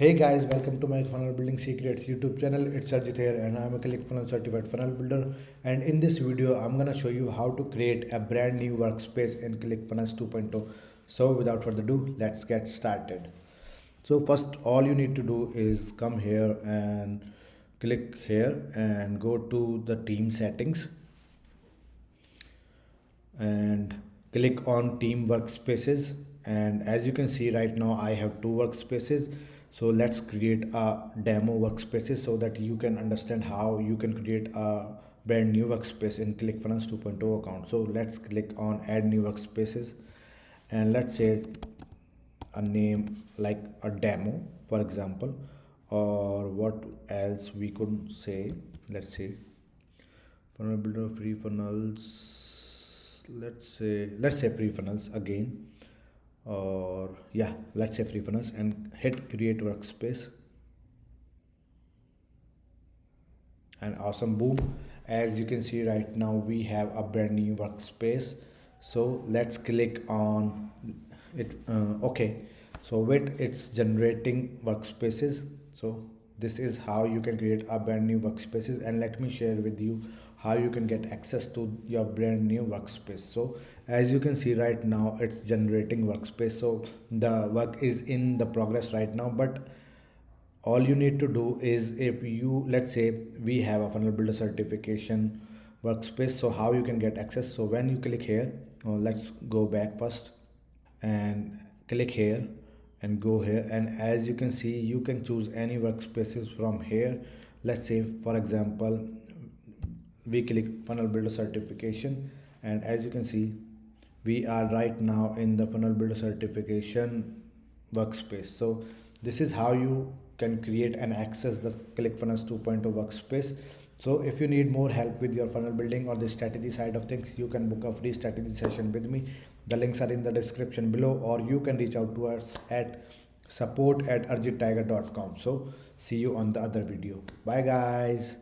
Hey guys, welcome to my funnel building secrets YouTube channel. It's Arjit here and I'm a Clickfunnels Certified Funnel Builder. And in this video, I'm gonna show you how to create a brand new workspace in Clickfunnels 2.0. So without further ado, let's get started. So first, all you need to do is come here and click here and go to the team settings and click on team workspaces. And as you can see right now, I have two workspaces. So let's create a demo workspaces so that you can understand how you can create a brand new workspace in ClickFunnels 2.0 account. So let's click on add new workspaces and let's say a name like a demo, for example, or what else we could say. Let's say funnel builder free funnels. Let's say free funnels again, or yeah, let's say free funnels and hit create workspace. And awesome, boom, as you can see right now we have a brand new workspace. So let's click on it. Okay, so wait, it's generating workspaces. So this is how you can create a brand new workspaces, and let me share with you how you can get access to your brand new workspace. So as you can see right now, it's generating workspace. So the work is in the progress right now, but all you need to do is, if you, let's say we have a funnel builder certification workspace, so how you can get access. So when you click here, let's go back first and click here and go here, and as you can see you can choose any workspaces from here. Let's say for example we click funnel builder certification, and as you can see we are right now in the funnel builder certification workspace. So this is how you can create and access the ClickFunnels 2.0 workspace. So if you need more help with your funnel building or the strategy side of things, you can book a free strategy session with me. The links are in the description below, or you can reach out to us at support@arjittiger.com. So see you on the other video. Bye guys.